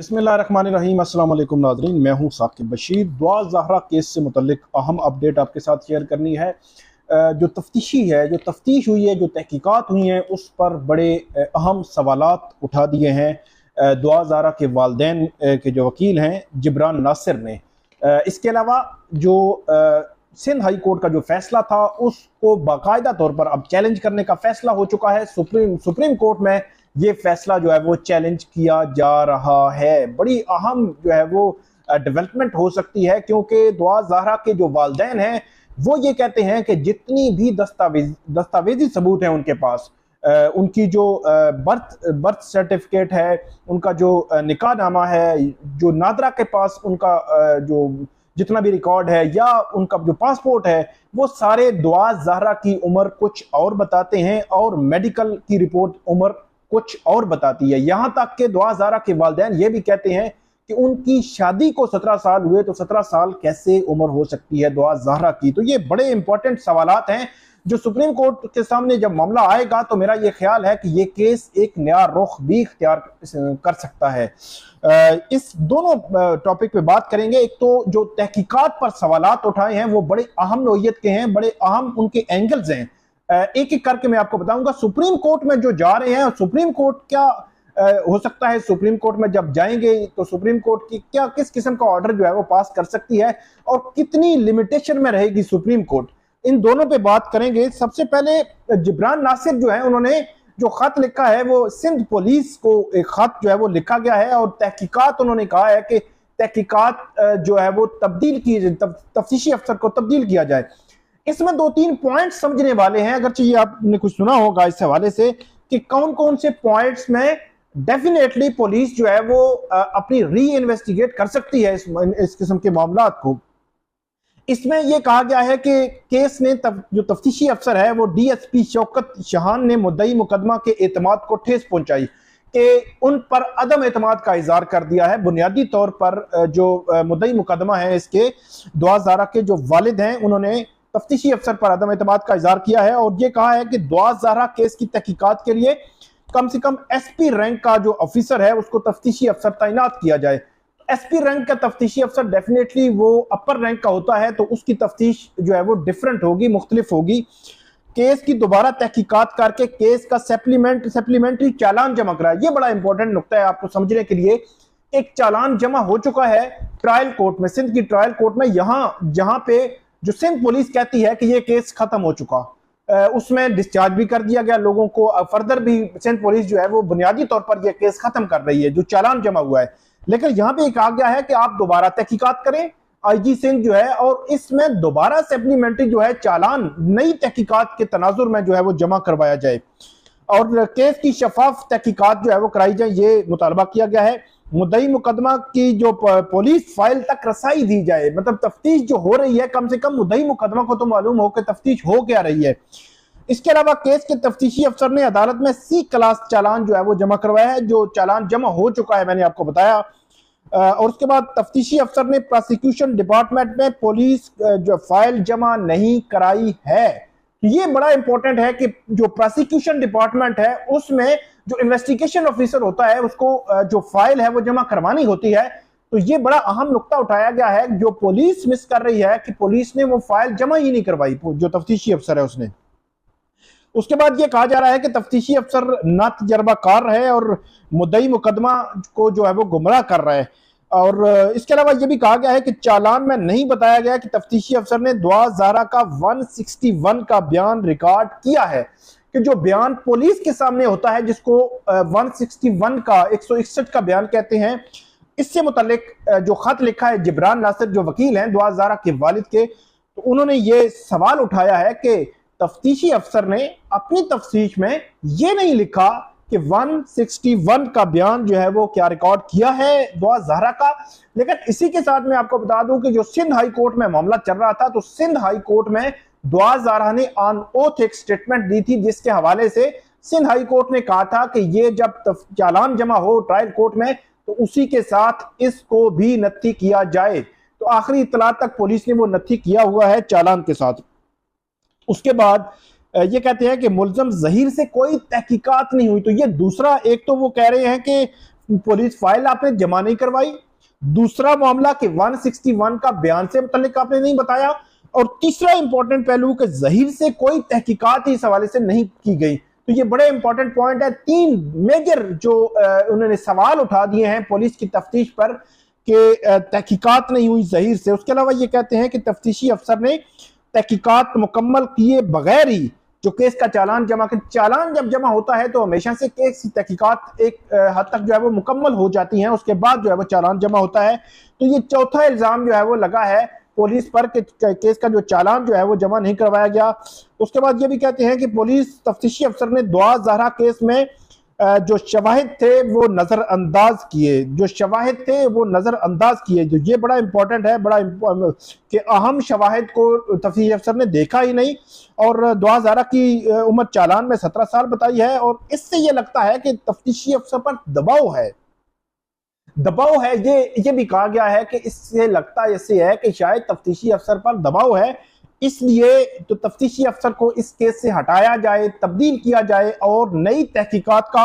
बिस्मिल्लाहिर्रहमानिर्रहीम। अस्सलाम वालेकुम नाज़रीन, मैं हूं साकिब बशीर। दुआ ज़हरा केस से मुतल्लिक अहम अपडेट आपके साथ शेयर करनी है। जो तफ्तीशी है, जो तफ्तीश हुई है, जो तहकीकात हुई हैं, उस पर बड़े अहम सवालात उठा दिए हैं दुआ ज़हरा के वालिदैन के जो वकील हैं जिब्रान नासिर ने। इसके अलावा जो सिंध हाई कोर्ट का जो फैसला था उसको बाकायदा तौर पर अब चैलेंज करने का फैसला हो चुका है। सुप्रीम कोर्ट में ये फैसला जो है वो चैलेंज किया जा रहा है। बड़ी अहम जो है वो डेवलपमेंट हो सकती है, क्योंकि दुआ ज़हरा के जो वालिदैन हैं वो ये कहते हैं कि जितनी भी दस्तावेजी सबूत हैं उनके पास, उनकी जो बर्थ सर्टिफिकेट है, उनका जो निकाह नामा है, जो नादरा के पास उनका जो जितना भी रिकॉर्ड है, या उनका जो पासपोर्ट है, वो सारे दुआ ज़हरा की उम्र कुछ और बताते हैं और मेडिकल की रिपोर्ट उम्र कुछ और बताती है। यहां तक कि दुआ ज़हरा के वालिदैन ये भी कहते हैं कि उनकी शादी को 17 साल हुए, तो 17 साल कैसे उम्र हो सकती है दुआ ज़हरा की। तो ये बड़े इंपॉर्टेंट सवालात हैं जो सुप्रीम कोर्ट के सामने जब मामला आएगा तो मेरा ये ख्याल है कि ये केस एक नया रुख भी इख्तियार कर सकता है। इस दोनों टॉपिक पे बात करेंगे। एक तो जो तहकीकात पर सवालात उठाए हैं वो बड़े अहम नौइयत के हैं, बड़े अहम उनके एंगल्स हैं। एक एक करके मैं आपको बताऊंगा। सुप्रीम कोर्ट में जो जा रहे हैं, सुप्रीम कोर्ट क्या हो सकता है, सुप्रीम कोर्ट में जब जाएंगे तो सुप्रीम कोर्ट की क्या किस किस्म का ऑर्डर जो है वो पास कर सकती है और कितनी लिमिटेशन में रहेगी सुप्रीम कोर्ट, इन दोनों पे बात करेंगे। सबसे पहले जिब्रान नासिर जो है, उन्होंने जो खत लिखा है वो सिंध पुलिस को एक खत जो है वो लिखा गया है और तहकीकात उन्होंने कहा है कि तहकीकात जो है वो तब्दील की, तफ्तीशी अफसर को तब्दील किया जाए। इसमें दो तीन पॉइंट्स समझने वाले हैं, अगर चाहिए आपने कुछ सुना होगा इस हवाले से कि कौन कौन से पॉइंट्स में डेफिनेटली पुलिस जो है वो अपनी री इन्वेस्टिगेट कर सकती है इस किस्म के मामलात को। इसमें यह कहा गया है कि केस ने जो तफ्तीशी अफसर है वो डीएसपी शौकत शाहान ने मुद्दई मुकदमा के एतमाद को ठेस पहुंचाई कि उन पर अदम एतमाद का इजहार कर दिया है। बुनियादी तौर पर जो मुद्दई मुकदमा है इसके दुआ ज़हरा के जो वालिद हैं, उन्होंने तफ्तीशी अफसर पर अदम एतमाद का इजहार किया है और ये कहा है कि दुआ ज़हरा केस की तहकीकात के लिए कम से कम एसपी रैंक का जो ऑफिसर है उसको तफ्तीशी अफसर तैनात किया जाए। एसपी रैंक का तफ्तीशी अफसर डेफिनेटली वो अपर रैंक का होता है, तो उसकी तफ्तीश जो है वो डिफरेंट होगी, मुख्तलिफ होगी। केस की दोबारा तहकीकात करके केस का सप्लीमेंट्री चालान जमा कराए। ये बड़ा इंपॉर्टेंट नुकता है आपको समझने के लिए। एक चालान जमा हो चुका है ट्रायल कोर्ट में, सिंध की ट्रायल कोर्ट में, जहां पे जो सिंध पुलिस कहती है कि ये केस खत्म हो चुका, उसमें डिस्चार्ज भी कर दिया गया लोगों को। फर्दर भी सिंध पुलिस जो है वो बुनियादी तौर पर यह केस खत्म कर रही है जो चालान जमा हुआ है। लेकिन यहां पे कहा गया है कि आप दोबारा तहकीकात करें, आईजी सिंध जो है, और इसमें दोबारा सप्लीमेंट्री जो है चालान नई तहकीकात के तनाजुर में जो है वो जमा करवाया जाए और केस की शफाफ तहकीकात जो है वो कराई जाए, ये मुतालबा किया गया है। मुद्दई मुकदमा की जो पुलिस फाइल तक रसाई दी जाए, मतलब तफ्तीश जो हो रही है, कम से कम मुद्दई मुकदमा को तो मालूम हो कि तफ्तीश हो क्या रही है। इसके अलावा केस के तफ्तीशी अफसर ने अदालत में सी क्लास चालान जो है वो जमा करवाया है, जो चालान जमा हो चुका है, मैंने आपको बताया। और उसके बाद तफ्तीशी अफसर ने प्रोसिक्यूशन डिपार्टमेंट में पुलिस जो फाइल जमा नहीं कराई है। ये बड़ा इंपॉर्टेंट है कि जो प्रोसिक्यूशन डिपार्टमेंट है उसमें जो इन्वेस्टिगेशन ऑफिसर होता है उसको जो फाइल है वो जमा करवानी होती है। तो ये बड़ा अहम नुकता उठाया गया है, जो पुलिस मिस कर रही है कि पुलिस ने वो फाइल जमा ही नहीं करवाई, जो तफ्तीशी अफसर है उसने। उसके बाद ये कहा जा रहा है कि तफ्तीशी अफसर ना तजर्बाकार है और मुद्दई मुकदमा को जो है वो गुमराह कर रहा है। और इसके अलावा यह भी कहा गया है कि चालान में नहीं बताया गया कि तफ्तीशी अफसर ने दुआ ज़हरा का 161 का बयान रिकॉर्ड किया है, कि जो बयान पुलिस के सामने होता है जिसको 161 का 161 का बयान कहते हैं। इससे मुतल्लिक जो खत लिखा है जिब्रान नासिर जो वकील हैं दुआ ज़हरा के वालिद के, तो उन्होंने ये सवाल उठाया है कि तफ्तीशी अफसर ने अपनी तफ्तीश में ये नहीं लिखा कि 161 का बयान जो है वो क्या रिकॉर्ड किया है दुआ ज़हरा का। लेकिन इसी के साथ मैं आपको बता दूं कि जो सिंध हाई कोर्ट में मामला चल रहा था, तो सिंध हाई कोर्ट में दुआ ज़हरा ने ऑन ओथ एक स्टेटमेंट दी थी, जिसके हवाले से सिंध हाई कोर्ट ने कहा था कि ये जब चालान जमा हो ट्रायल कोर्ट में तो उसी के साथ इसको भी नत्थी किया जाए। तो आखिरी इत्तला तक पुलिस ने वो नत्थी किया हुआ है चालान के साथ। उसके बाद ये कहते हैं कि मुल्ज़म ज़हीर से कोई तहकीकात नहीं हुई। तो ये दूसरा, एक तो वो कह रहे हैं कि पुलिस फाइल आपने जमा नहीं करवाई, दूसरा मामला कि 161 का बयान से मुतल्लिक आपने नहीं बताया, और तीसरा इंपॉर्टेंट पहलू कि ज़हीर से कोई तहकीकात इस हवाले से नहीं की गई। तो ये बड़े इंपॉर्टेंट पॉइंट है। तीन मेजर जो उन्होंने सवाल उठा दिए हैं पुलिस की तफ्तीश पर कि तहकीकात नहीं हुई ज़हीर से। उसके अलावा ये कहते हैं कि तफ्तीशी अफसर ने तहकीकात मुकम्मल किए बगैर ही जो केस का चालान जमा कर, चालान जब जमा होता है तो हमेशा से केस की तहकीकात एक हद तक जो है वो मुकम्मल हो जाती हैं, उसके बाद जो है वो चालान जमा होता है। तो ये चौथा इल्ज़ाम जो है वो लगा है पुलिस पर कि केस का जो चालान जो है वो जमा नहीं करवाया गया। उसके बाद ये भी कहते हैं कि पुलिस तफ्तीशी अफसर ने दुआ ज़हरा केस में जो शवाहिद थे वो नज़रअंदाज किए, जो शवाहिद थे वो नज़रअंदाज किए। जो ये बड़ा इंपॉर्टेंट है, बड़ा कि अहम शवाहिद को तफ्तीशी अफसर ने देखा ही नहीं, और दुआ ज़हरा की उम्र चालान में 17 साल बताई है। और इससे ये लगता है कि तफ्तीशी अफसर पर दबाव है, दबाव है। ये भी कहा गया है कि इससे लगता ऐसे है कि शायद तफ्तीशी अफसर पर दबाव है, इसलिए तो तफ्तीशी अफसर को इस केस से हटाया जाए, तब्दील किया जाए और नई तहकीकात का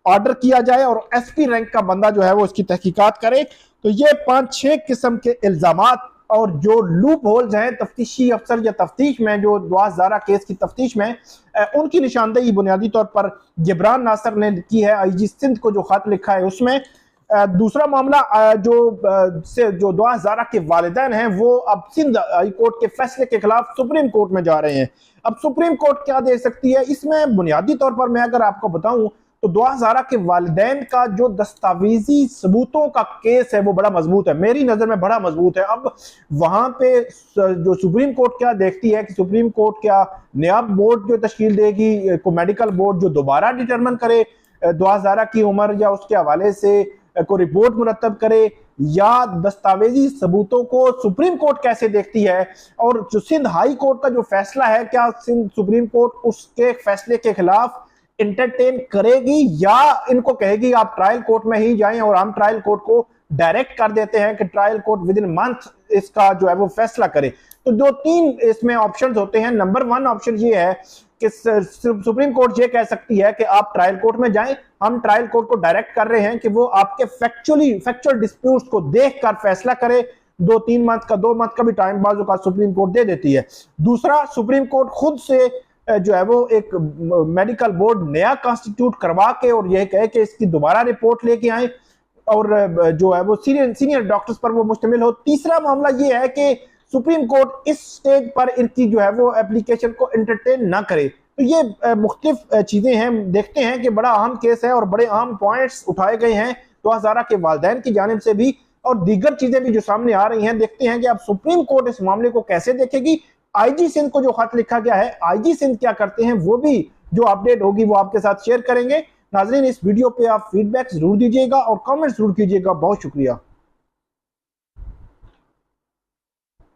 ऑर्डर किया जाए और एसपी रैंक का बंदा जो है वो इसकी तहकीकात करे। तो ये 5-6 किस्म के इल्जामात और जो लूप होल्स हैं तफ्तीशी अफसर या तफ्तीश में, जो दुआ ज़हरा केस की तफ्तीश में, उनकी निशानदेही बुनियादी तौर पर जिब्रान नासर ने की है। आईजी सिंध को जो खत लिखा है उसमें। दूसरा मामला जो दुआ ज़हरा के वालिदैन हैं वो अब सिंध हाई कोर्ट के फैसले के खिलाफ सुप्रीम कोर्ट में जा रहे हैं। अब सुप्रीम कोर्ट क्या दे सकती है इसमें, बुनियादी तौर पर मैं अगर आपको बताऊं तो दुआ ज़हरा के वालिदैन का जो दस्तावेजी सबूतों का केस है वो बड़ा मजबूत है, मेरी नजर में बड़ा मजबूत है। अब वहां पे जो सुप्रीम कोर्ट क्या देखती है कि सुप्रीम कोर्ट क्या नया बोर्ड जो तश्कील देगी, को मेडिकल बोर्ड जो दोबारा डिटरमिन करे दुआ ज़हरा की उम्र या उसके हवाले से को रिपोर्ट मुरतब करे, या दस्तावेजी सबूतों को सुप्रीम कोर्ट कैसे देखती है। और जो सिंध हाई कोर्ट का जो फैसला है, क्या सिंध सुप्रीम कोर्ट उसके फैसले के खिलाफ इंटरटेन करेगी या इनको कहेगी आप ट्रायल कोर्ट में ही जाएं, और हम ट्रायल कोर्ट को डायरेक्ट कर देते हैं कि trial court with in month इसका जो है वो फैसला करे। तो दो तीन इसमें ऑप्शंस होते हैं। नंबर 1 ऑप्शन ये है कि सुप्रीम कोर्ट ये कह सकती है कि आप ट्रायल कोर्ट में जाएं, हम ट्रायल कोर्ट को डायरेक्ट कर रहे हैं कि वो आपके फैक्चुअल डिस्प्यूट्स को देखकर फैसला करे। 2-3 मंथ का, 2 मंथ का भी टाइम बाजू का सुप्रीम कोर्ट दे देती है। दूसरा, सुप्रीम कोर्ट खुद से जो है वो एक मेडिकल बोर्ड नया कॉन्स्टिट्यूट करवा के और यह कहे कि इसकी दोबारा रिपोर्ट लेके आए और जो है वो सीनियर डॉक्टर्स पर वो मुश्तमिल हो। तीसरा मामला ये है कि सुप्रीम कोर्ट इस स्टेज पर इनकी जो है वो एप्लीकेशन को एंटरटेन ना करे। तो ये मुख्तलिफ चीजें हैं, देखते हैं कि बड़ा अहम केस है और बड़े अहम पॉइंट्स उठाए गए हैं दुआ ज़हरा के वालिदैन की जानिब से भी, और दीगर चीजें भी जो सामने आ रही हैं। देखते हैं कि अब सुप्रीम कोर्ट इस मामले को कैसे देखेगी। आईजी सिंध को जो खत लिखा गया है, आईजी सिंध क्या करते हैं वो भी जो अपडेट होगी वो आपके साथ शेयर करेंगे। नाजरीन, इस वीडियो पे आप फीडबैक जरूर दीजिएगा और कमेंट जरूर कीजिएगा। बहुत शुक्रिया।